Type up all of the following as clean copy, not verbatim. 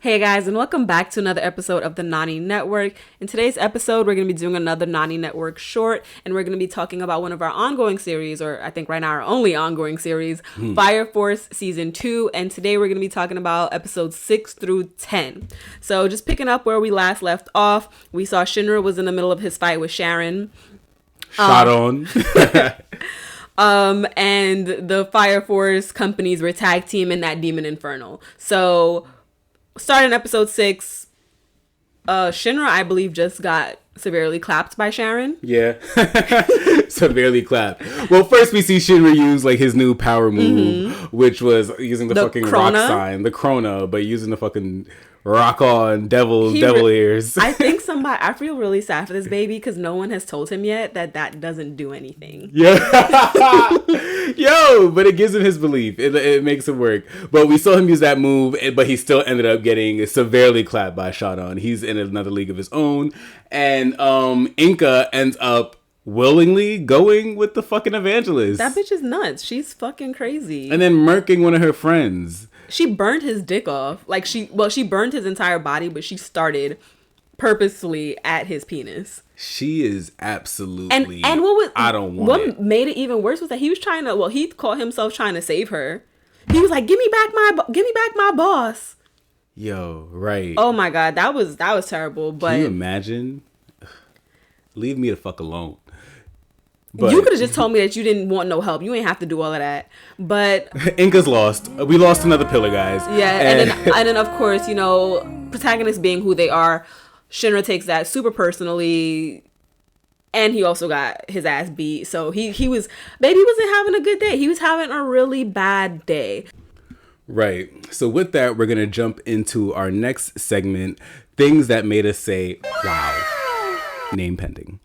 Hey guys, and welcome back to another episode of the Nani Network. In today's episode, we're going to be doing another Nani Network short, and we're going to be talking about one of our ongoing series, or I think right now our only ongoing series, Fire Force Season 2, and today we're going to be talking about episodes 6 through 10. So just picking up where we last left off, we saw Shinra was in the middle of his fight with Sharon. Shot on. And the Fire Force companies were tag team in that Demon Inferno. So starting episode 6, Shinra, I believe, just got severely clapped by Sharon. Yeah. Severely clapped. Well, first we see Shinra use like his new power move, which was using the fucking Krona. rock sign, the Krona, but using the fucking rock on devil ears. I think I feel really sad for this baby because no one has told him yet that doesn't do anything. Yeah. Yo, but it gives him his belief. It makes it work. But we saw him use that move, but he still ended up getting severely clapped by Shadon. He's in another league of his own. And Inca ends up willingly going with the fucking evangelist. That bitch is nuts. She's fucking crazy. And then murking one of her friends. She burned his dick off. Like she burned his entire body, but she started purposely at his penis. She is absolutely. And what was made it even worse was that he was trying to. Well, he called himself trying to save her. He was like, "Give me back my boss." Yo, right. Oh my god, that was terrible. But can you imagine? Leave me the fuck alone. But you could have just told me that you didn't want no help. You ain't have to do all of that. But Inca's lost. We lost another pillar, guys. Yeah, and then of course, you know, protagonists being who they are, Shinra takes that super personally, and he also got his ass beat. So he wasn't having a good day. He was having a really bad day. Right. So with that, we're gonna jump into our next segment: things that made us say, "Wow." Name pending.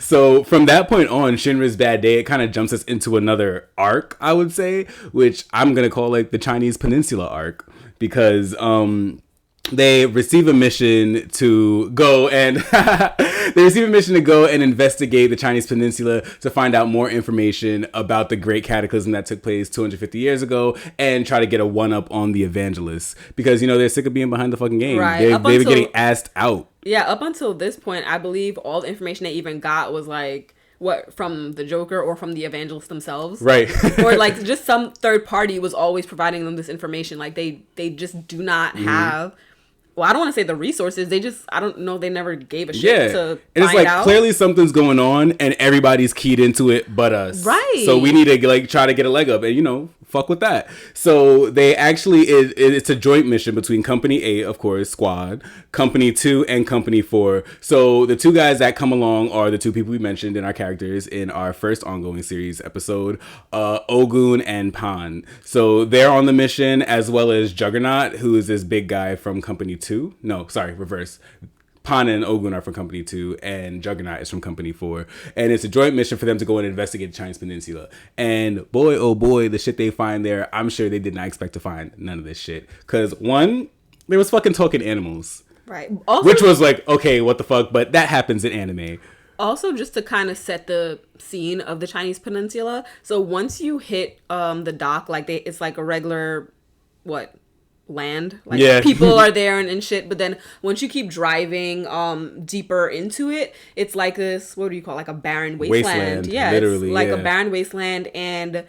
So from that point on, Shinra's bad day, it kind of jumps us into another arc, I would say, which I'm gonna call like the Chinese Peninsula arc, because they receive a mission to go and investigate the Chinese Peninsula to find out more information about the great cataclysm that took place 250 years ago and try to get a one-up on the evangelists, because, you know, they're sick of being behind the fucking game. Right. They've been getting assed out. Yeah, up until this point, I believe all the information they even got was like, what, from the Joker or from the evangelists themselves? Right. Or like just some third party was always providing them this information. Like they just do not have... Well, I don't want to say the resources. I don't know. They never gave a shit to and it's find like out. Clearly something's going on and everybody's keyed into it but us. Right. So we need to like try to get a leg up and, you know, fuck with that. So they actually, it's a joint mission between Company 8, of course, Squad, Company 2, and Company 4. So the two guys that come along are the two people we mentioned in our characters in our first ongoing series episode, Ogun and Pan. So they're on the mission, as well as Juggernaut, who is this big guy from Company 2. No, sorry, reverse. Pan and Ogun are from Company 2, and Juggernaut is from Company 4. And it's a joint mission for them to go and investigate the Chinese Peninsula. And boy, oh boy, the shit they find there, I'm sure they did not expect to find none of this shit. Because, one, there was fucking talking animals. Right. Also, which was like, okay, what the fuck? But that happens in anime. Also, just to kind of set the scene of the Chinese Peninsula. So once you hit the dock, like it's like a regular, land, like people are there and shit, but then once you keep driving deeper into it, it's like this, what do you call it? Like a barren wasteland. Yeah, literally, it's like a barren wasteland, and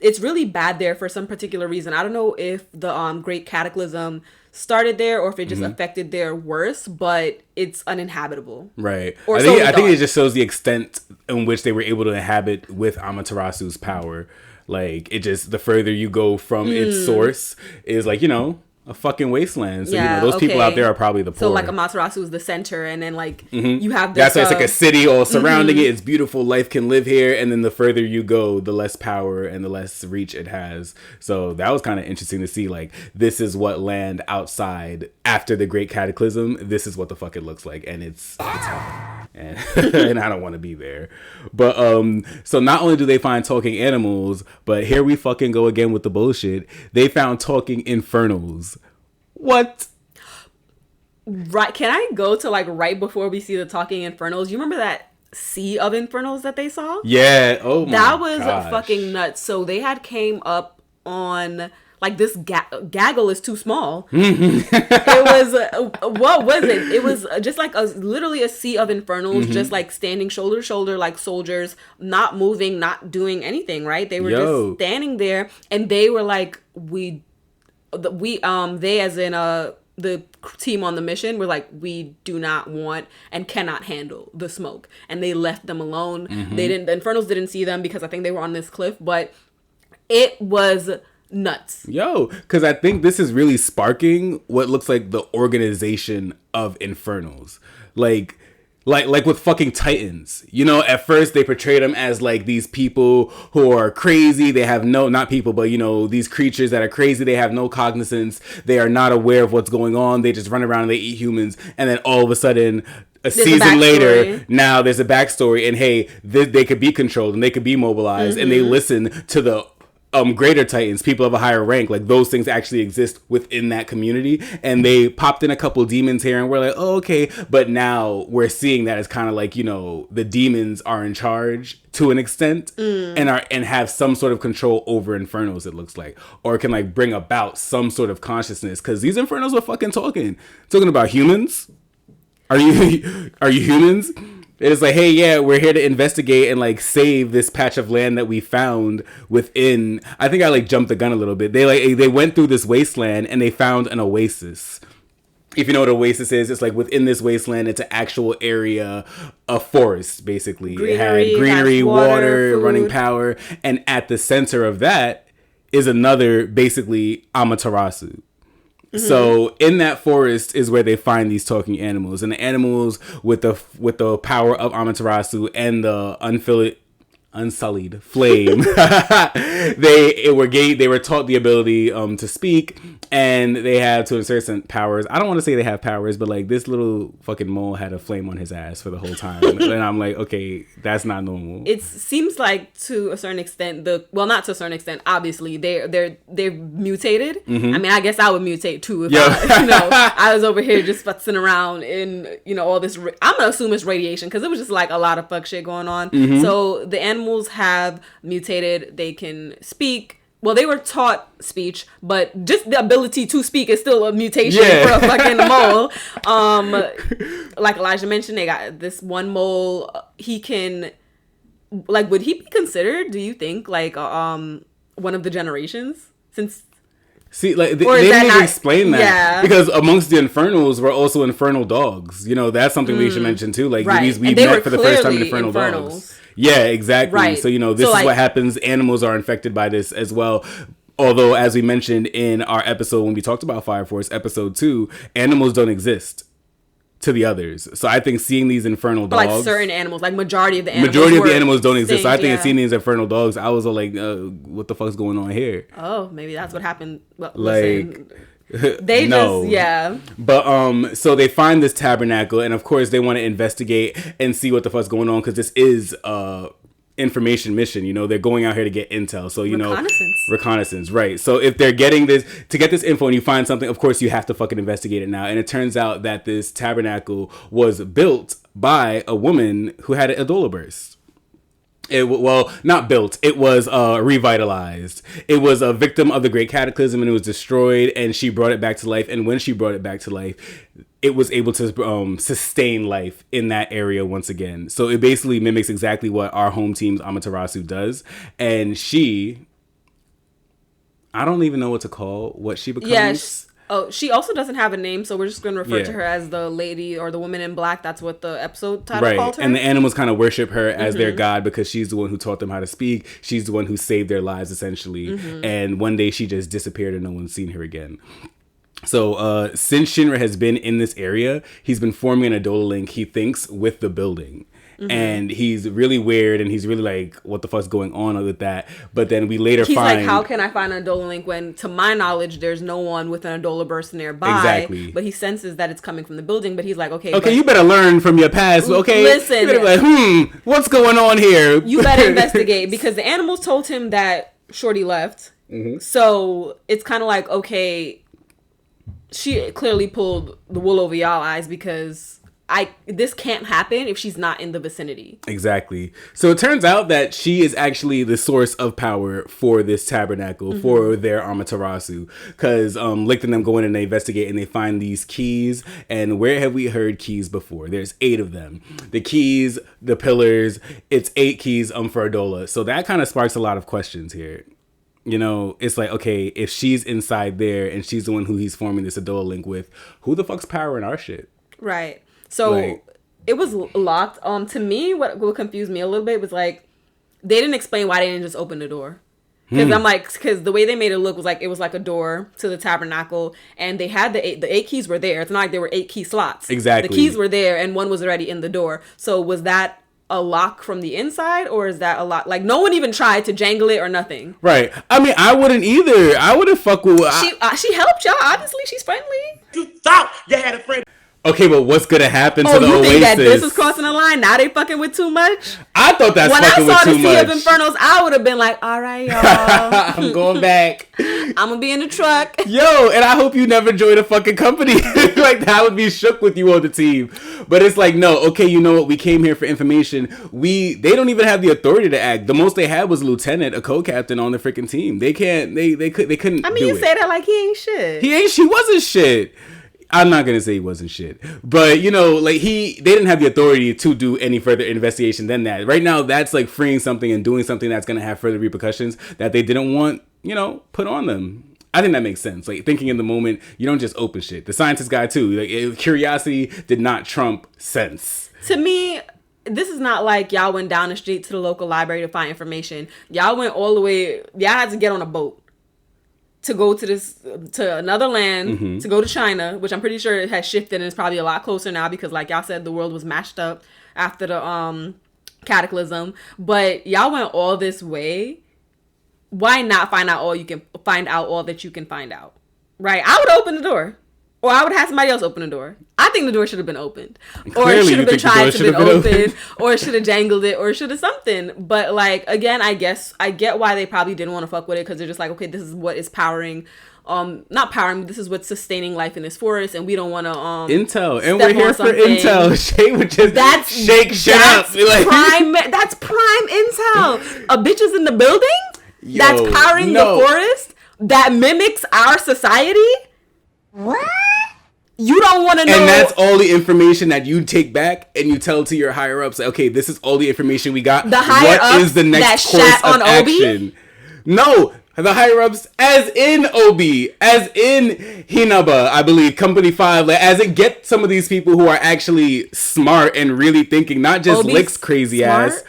it's really bad there for some particular reason. I don't know if the great cataclysm started there or if it just affected there worse, but it's uninhabitable. Right. Or I think it just shows the extent in which they were able to inhabit with Amaterasu's power. Like, it just, the further you go from its source is like, you know, a fucking wasteland. So, you know, those people out there are probably the poor. So, like, Amaterasu is the center, and then, like, you have this... That's why it's like a city all surrounding it. It's beautiful. Life can live here. And then the further you go, the less power and the less reach it has. So, that was kind of interesting to see. Like, this is what land outside after the Great Cataclysm, this is what the fuck it looks like. And it's hard. And, and I don't want to be there. But, so not only do they find talking animals, but here we fucking go again with the bullshit. They found talking infernals. What? Right. Can I go to like right before we see the talking infernals? You remember that sea of infernals that they saw? Yeah. Oh my That was gosh. fucking nuts. So they had came up on like this gaggle is too small. It was what was it? It was just like literally a sea of infernals, just like standing shoulder to shoulder, like soldiers, not moving, not doing anything. Right? They were just standing there, and they were like, they as in the team on the mission were like, we do not want and cannot handle the smoke, and they left them alone. The infernals didn't see them because I think they were on this cliff, but it was nuts. Because I think this is really sparking what looks like the organization of infernals, like with fucking Titans. At first they portrayed them as like these people who are crazy. They have not people, but these creatures that are crazy. They have no cognizance. They are not aware of what's going on. They just run around and they eat humans. And then all of a sudden, a season later, now there's a backstory, and hey, they could be controlled and they could be mobilized, and they listen to the greater Titans, people of a higher rank. Like, those things actually exist within that community, and they popped in a couple demons here, and we're like, oh, okay. But now we're seeing that it's kind of like, the demons are in charge to an extent, and have some sort of control over infernals, it looks like, or can like bring about some sort of consciousness, because these infernals were fucking talking about humans. Are you humans? It's like, hey, yeah, we're here to investigate and like save this patch of land that we found within. I think I like jumped the gun a little bit. They went through this wasteland and they found an oasis. If you know what oasis is, it's like within this wasteland, it's an actual area of forest, basically. It had greenery, water, running power, and at the center of that is another, basically, Amaterasu. So in that forest is where they find these talking animals, and the animals with the power of Amaterasu and the unsullied flame. they were taught the ability to speak, and they have to insert some powers. I don't want to say they have powers, but like this little fucking mole had a flame on his ass for the whole time, and I'm like, okay, that's not normal. It seems like to a certain extent, not to a certain extent, obviously they're mutated. I mean, I guess I would mutate too if I was over here just futzing around in all this. I'm gonna assume it's radiation, because it was just like a lot of fuck shit going on. So the animals have mutated. They can speak. Well, they were taught speech, but just the ability to speak is still a mutation for a fucking mole. Like Elijah mentioned, they got this one mole. He can, like, would he be considered, do you think, like, one of the generations? See, like, they didn't even explain that. Yeah. Because amongst the infernals were also infernal dogs. That's something we should mention too. Like, we met for the first time in infernal dogs. Yeah, exactly. Right. So, this is what happens. Animals are infected by this as well. Although, as we mentioned in our episode when we talked about Fire Force, episode 2, animals don't exist to the others. So I think seeing these infernal dogs, like certain animals, like majority of the animals don't exist. So I think seeing these infernal dogs, I was like, what the fuck's going on here? Oh, maybe that's what happened. Well, like, they But so they find this tabernacle, and of course they want to investigate and see what the fuck's going on, because this is information mission. They're going out here to get intel. So reconnaissance, right? So if they're getting this to get this info, and you find something, of course you have to fucking investigate it now. And it turns out that this tabernacle was built by a woman who had an Ebola burst. Not built. It was revitalized. It was a victim of the Great Cataclysm, and it was destroyed, and she brought it back to life. And when she brought it back to life, it was able to sustain life in that area once again. So it basically mimics exactly what our home team's Amaterasu does. And I don't even know what to call what she becomes. Yes. Oh, she also doesn't have a name, so we're just going to refer to her as the lady or the woman in black. That's what the episode title called her. And the animals kind of worship her as their god, because she's the one who taught them how to speak. She's the one who saved their lives, essentially. And one day she just disappeared and no one's seen her again. So since Shinra has been in this area, he's been forming an Adola link, he thinks, with the building. And he's really weird, and he's really like, what the fuck's going on with that? But then we later he's like, how can I find an Adola link when, to my knowledge, there's no one with an Adola burst nearby? Exactly. But he senses that it's coming from the building, but he's like, okay, you better learn from your past. Okay, listen, you better be like, what's going on here? You better investigate, because the animals told him that Shorty left. So it's kind of like, okay, she clearly pulled the wool over y'all eyes, because this can't happen if she's not in the vicinity. Exactly. So it turns out that she is actually the source of power for this tabernacle, for their Amaterasu. Because Licht and them go in and they investigate and they find these keys. And where have we heard keys before? There's 8 of them. The keys, the pillars, it's 8 keys for Adola. So that kind of sparks a lot of questions here. You know, it's like, okay, if she's inside there and she's the one who he's forming this Adola link with, who the fuck's powering our shit? Right. So it was locked. To me, what confused me a little bit was like, they didn't explain why they didn't just open the door. Because I'm like, because the way they made it look was like, it was like a door to the tabernacle, and they had the eight keys were there. It's not like there were 8 key slots. Exactly. The keys were there, and one was already in the door. So was that a lock from the inside, or is that a lock? Like, no one even tried to jangle it or nothing. Right. I mean, I wouldn't either. I wouldn't fuck with... She helped y'all. Obviously, she's friendly. You thought you had a friend. Okay, but what's gonna happen to the you Oasis? Think that this is crossing the line? Now they fucking with too much? I thought that's fucking with too much. When I saw the Sea of Infernos, I would have been like, all right, y'all. I'm going back. I'm gonna be in the truck. Yo, and I hope you never join a fucking company. Like, that would be shook with you on the team. But it's like, no, okay, you know what? We came here for information. They don't even have the authority to act. The most they had was a lieutenant, a co-captain on the freaking team. They couldn't. I mean, you say that like he ain't shit. She wasn't shit. I'm not gonna say he wasn't shit, but you know, like they didn't have the authority to do any further investigation than that. Right now, that's like freeing something and doing something that's gonna have further repercussions that they didn't want, you know, put on them. I think that makes sense. Like, thinking in the moment, you don't just open shit. The scientist guy too. Like, curiosity did not trump sense. To me, this is not like y'all went down the street to the local library to find information. Y'all went all the way. Y'all had to get on a boat to go to another land, to go to China, which I'm pretty sure it has shifted and it's probably a lot closer now because, like y'all said, the world was mashed up after the cataclysm. But y'all went all this way. Why not find out all that you can find out? Right? I would open the door. Or I would have somebody else open the door. I think the door should have been opened. Or it should have been tried to be opened. Or it should have jangled it. Or it should have something. But, like, again, I guess I get why they probably didn't want to fuck with it. Because they're just like, okay, this is what is powering... not powering, but this is what's sustaining life in this forest. And we don't want to... intel. And we're here for intel. Shay would just shake shit up. That's prime intel. A bitch is in the building that's powering the forest that mimics our society. What? You don't want to know. And that's all the information that you take back and you tell to your higher ups. Like, okay, this is all the information we got. The higher ups is the next course of action? No, the higher ups, as in Obi, as in Hinaba, I believe, Company 5, like, as it gets some of these people who are actually smart and really thinking, not just Obi's Lick's crazy smart? ass.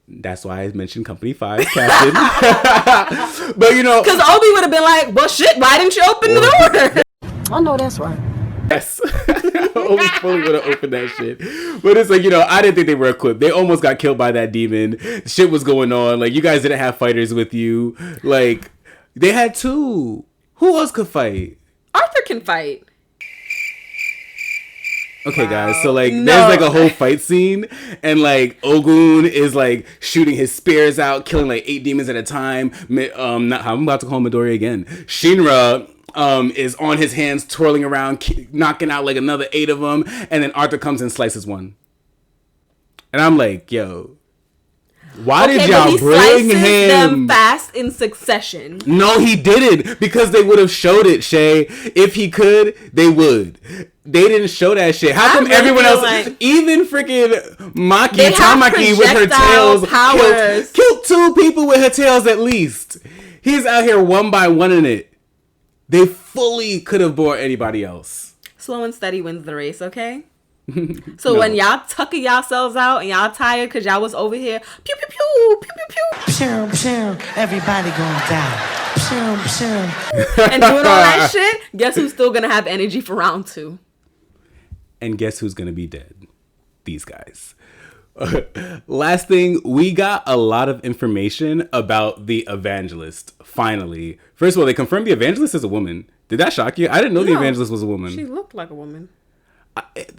That's why I mentioned Company 5, Captain. But, you know. Because Obi would have been like, well, shit, why didn't you open the door? I know that's right. Yes. Obi fully would have opened that shit. But it's like, you know, I didn't think they were equipped. They almost got killed by that demon. Shit was going on. Like, you guys didn't have fighters with you. Like, they had 2. Who else could fight? Arthur can fight. Okay, guys, so, like, there's, like, a whole fight scene, and, like, Ogun is, like, shooting his spears out, killing, like, 8 demons at a time. I'm about to call him Midori again. Shinra is on his hands, twirling around, knocking out, like, another 8 of them, and then Arthur comes and slices one. And I'm like, yo... Why did y'all bring him? Them fast in succession. No, he didn't, because they would have showed it, Shay. If he could, they would. They didn't show that shit. How come everyone else, like, even freaking Maki Tamaki with her tails, killed 2 people with her tails at least. He's out here one by one in it. They fully could have bought anybody else. Slow and steady wins the race, okay? So when y'all tucking yourselves out and y'all tired because y'all was over here, pew, pew, pew, pew, pew, pew. Pshum, pshum, everybody gonna die. Pshum, pshum. And doing all that shit, guess who's still gonna have energy for round 2? And guess who's gonna be dead? These guys. Last thing, we got a lot of information about the evangelist, finally. First of all, they confirmed the evangelist is a woman. Did that shock you? I didn't know the evangelist was a woman. She looked like a woman.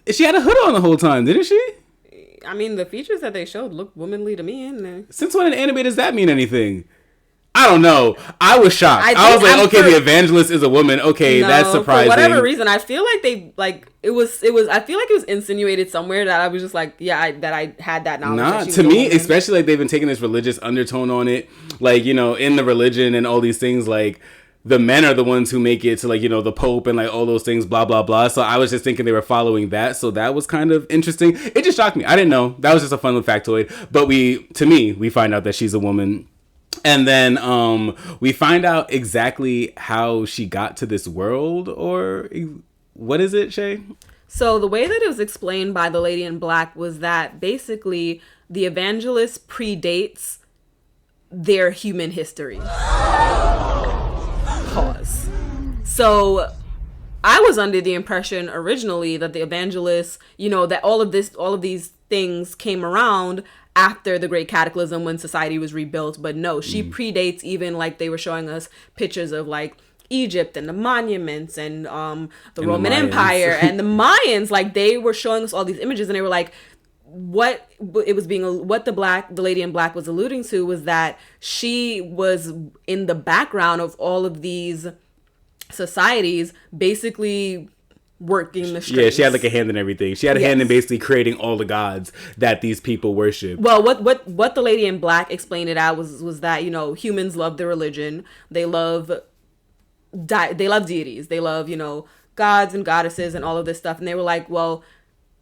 She had a hood on the whole time, didn't she? I mean, the features that they showed looked womanly to me. Since when in anime does that mean anything? I don't know. I was shocked. I was like, okay, the evangelist is a woman. Okay, no, that's surprising. For whatever reason, I feel like they it was. I feel like it was insinuated somewhere that I was just like, yeah, I had that knowledge. Nah, to me, especially like they've been taking this religious undertone on it, like, you know, in the religion and all these things, like the men are the ones who make it to, like, you know, the Pope and like all those things, blah blah blah. So I was just thinking they were following that, so that was kind of interesting. It just shocked me. I didn't know. That was just a fun little factoid. But we find out that she's a woman. And then we find out exactly how she got to this world, or what is it, Shay? So the way that it was explained by the lady in black was that basically the evangelist predates their human history. Pause. So I was under the impression originally that the evangelist, you know, that all of these things came around after the Great Cataclysm when society was rebuilt. But no, she predates, even like they were showing us pictures of like Egypt and the monuments and the Roman Empire and the Mayans. Like they were showing us all these images and they were like, what the lady in black was alluding to was that she was in the background of all of these societies, basically working the strings. Yeah, she had like a hand in everything. She had a hand in basically creating all the gods that these people worship. Well, what the lady in black explained it out was that, you know, humans love their religion. They love deities. They love, you know, gods and goddesses and all of this stuff. And they were like, well,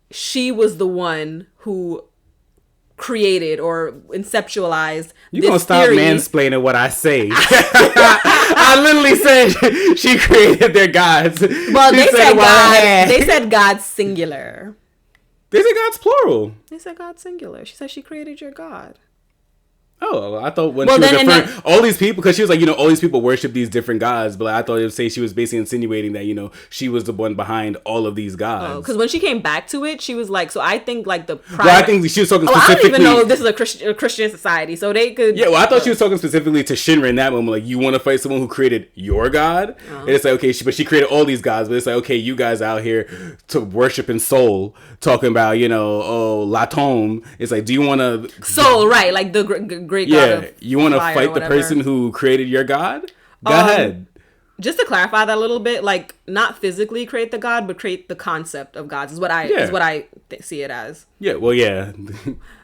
she was the one who created or conceptualized you gonna stop mansplaining what I say. I literally said she created their gods. Well, they said God singular. They said God's plural. They said God singular. She said she created your God. Oh, I thought she was referring all these people, because she was like, you know, all these people worship these different gods, but I thought it would say she was basically insinuating that, you know, she was the one behind all of these gods. Oh, because when she came back to it, she was like, so I think like well, I think she was talking specifically. I don't even know if this is a Christian society, so they could. Yeah, well, I thought she was talking specifically to Shinra in that moment, like, you want to fight someone who created your god? And it's like, okay, but she created all these gods, but it's like, okay, you guys out here to worship in Seoul, talking about, you know, Latom. It's like, do you want to Seoul, right? Like the great god of. You want to fight the person who created your god? Go ahead. Just to clarify that a little bit, like not physically create the god, but create the concept of gods is what I see it as. Yeah, well, yeah.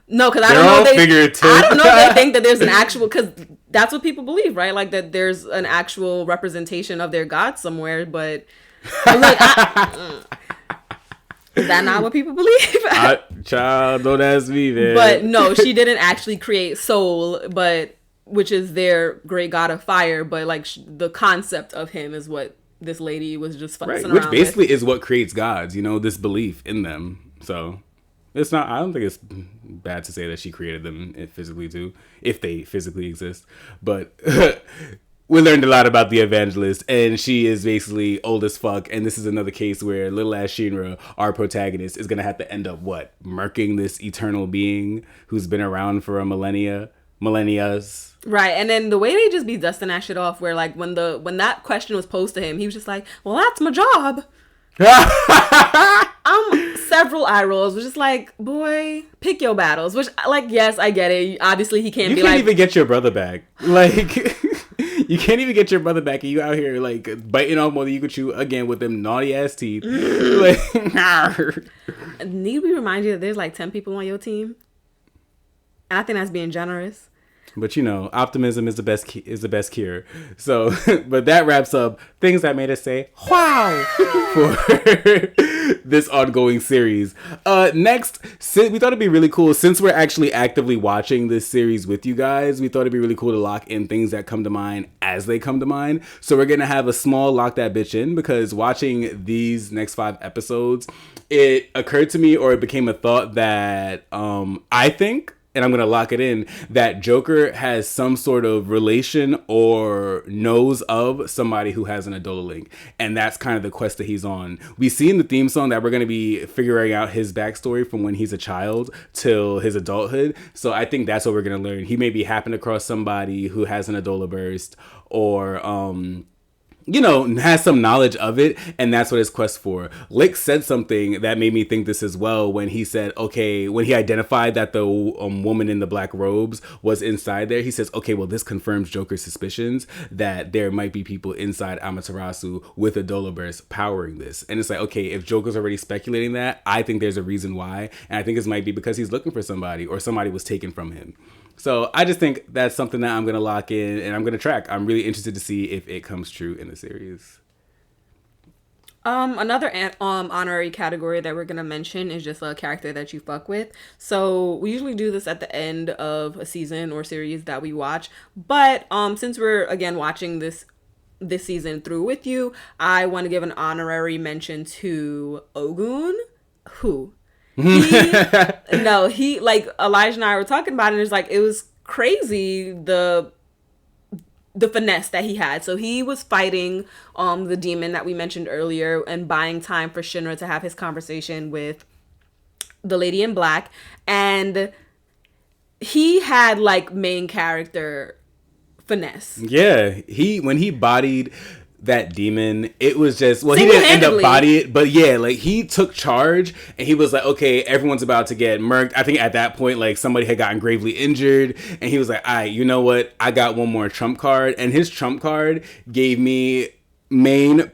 No, because I don't know. I don't know if they think that there's an actual, because that's what people believe, right? Like that there's an actual representation of their god somewhere. But look, is that not what people believe? Child, don't ask me, man. But no, she didn't actually create Seoul, which is their great god of fire. But like the concept of him is what this lady was just fussing around which basically is what creates gods. You know, this belief in them. So it's not. I don't think it's bad to say that she created them physically too, if they physically exist. But. We learned a lot about the evangelist, and she is basically old as fuck. And this is another case where little ass Shinra, our protagonist, is gonna have to end up murking this eternal being who's been around for a millennias. Right, and then the way they just be dusting that shit off, where like when that question was posed to him, he was just like, "Well, that's my job." Several eye rolls was just like, boy, pick your battles. Which, like, yes, I get it. Obviously, he can't. You can't even get your brother back. Like. You can't even get your brother back, and you out here like biting off more than you could chew again with them naughty ass teeth. Like, need we remind you that there's like 10 people on your team? And I think that's being generous. But you know, optimism is the best cure. So, but that wraps up things that made us say wow for this ongoing series. Next, we thought it'd be really cool, since we're actually actively watching this series with you guys. We thought it'd be really cool to lock in things that come to mind as they come to mind. So we're gonna have a small lock that bitch in, because watching these next 5 episodes, it occurred to me, or it became a thought that I think. And I'm going to lock it in, that Joker has some sort of relation or knows of somebody who has an Adola link. And that's kind of the quest that he's on. We see in the theme song that we're going to be figuring out his backstory from when he's a child till his adulthood. So I think that's what we're going to learn. He maybe happened across somebody who has an Adola burst, or has some knowledge of it, and that's what his quest for. Lick said something that made me think this as well when he said, okay, when he identified that the woman in the black robes was inside there, he says, okay, well, this confirms Joker's suspicions that there might be people inside Amaterasu with a Doloburst powering this. And it's like, okay, if Joker's already speculating that, I think there's a reason why, and I think this might be because he's looking for somebody or somebody was taken from him. So I just think that's something that I'm going to lock in and I'm going to track. I'm really interested to see if it comes true in the series. Another honorary category that we're going to mention is just a character that you fuck with. So we usually do this at the end of a season or series that we watch. But since we're, again, watching this season through with you, I want to give an honorary mention to Ogun, who... he like Elijah and I were talking about it, and it's like it was crazy the finesse that he had. So he was fighting the demon that we mentioned earlier and buying time for Shinra to have his conversation with the lady in black, and he had like main character finesse. Yeah, when he bodied that demon, it was just, well, he didn't end up body it, but yeah, like he took charge and he was like, okay, everyone's about to get murked. I think at that point, like somebody had gotten gravely injured and he was like, all right, you know what, I got one more trump card, and his trump card gave me main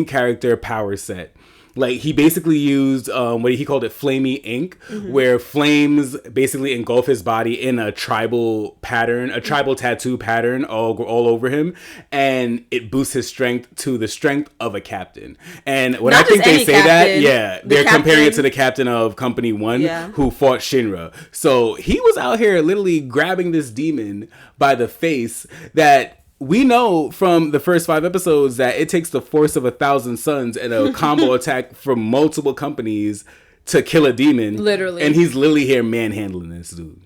character power set. Like he basically used what he called it, flamey ink, where flames basically engulf his body in a tribal pattern, a tribal tattoo pattern all over him, and it boosts his strength to the strength of a captain. And when I think they say that, yeah, they're comparing it to the captain of Company 1 who fought Shinra. So he was out here literally grabbing this demon by the face that... We know from the first 5 episodes that it takes the force of 1,000 suns and a combo attack from multiple companies to kill a demon. Literally. And he's literally here manhandling this dude.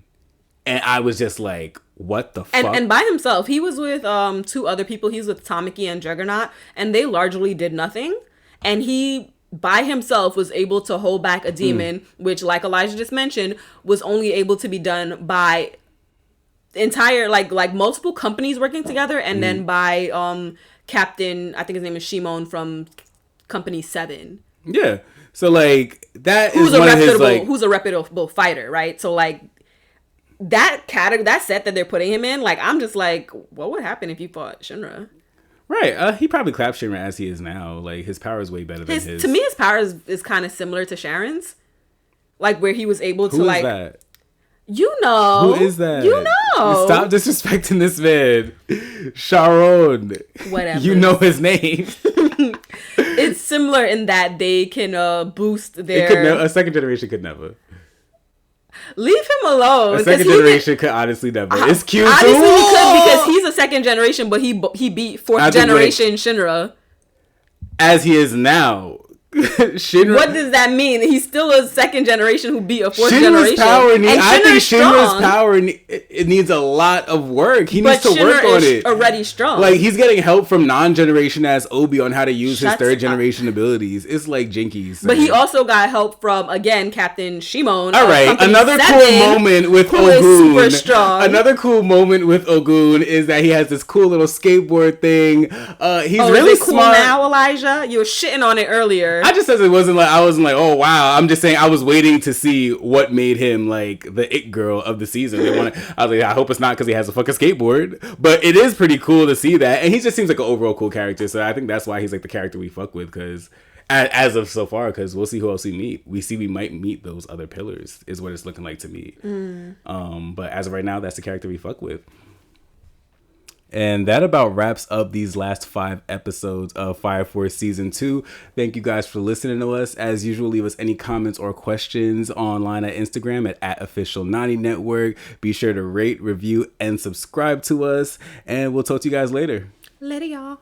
And I was just like, what the fuck? And by himself. He was with 2 other people. He's with Tamaki and Juggernaut. And they largely did nothing. And he, by himself, was able to hold back a demon, which, like Elijah just mentioned, was only able to be done by... entire like multiple companies working together, and then by Captain, I think his name is Shimon from Company 7. Yeah, so like that who's a reputable fighter, right? So like that set that they're putting him in, like I'm just like, what would happen if you fought Shinra? Right, he probably clapped Shinra as he is now. Like his power is way better than his. To me, his power is kind of similar to Sharon's, like where he was able to like. Who is that? You know. Who is that? You know. Stop disrespecting this man. Sharon. Whatever. You know his name. It's similar in that they can boost their... a second generation could never. Leave him alone. A second generation could honestly never. It's cute too. Obviously he could, because he's a second generation, but he beat 4th generation Shinra. As he is now. Shinra, what does that mean? He's still a second generation who beat a 4th generation. I think Shinra's power it needs a lot of work. He needs to work on it. Already strong. Like he's getting help from non-generation ass Obi on how to use his 3rd generation abilities. It's like Jinkies. But he also got help from, again, Captain Shimon. All right, another cool moment with Ogun. Super strong. Another cool moment with Ogun is that he has this cool little skateboard thing. He's really is it cool smart. Now, Elijah, you were shitting on it earlier. I just said it wasn't like I wasn't like, oh wow. I'm just saying I was waiting to see what made him like the it girl of the season. I was like, I hope it's not because he has a fucking skateboard, but it is pretty cool to see that, and he just seems like an overall cool character. So I think that's why he's like the character we fuck with, because as of so far, because we'll see who else we meet. We might meet those other pillars, is what it's looking like to me. But as of right now, that's the character we fuck with. And that about wraps up these last 5 episodes of Fire Force Season 2. Thank you guys for listening to us. As usual, leave us any comments or questions online at Instagram at @official90 network. Be sure to rate, review, and subscribe to us. And we'll talk to you guys later. Later, y'all.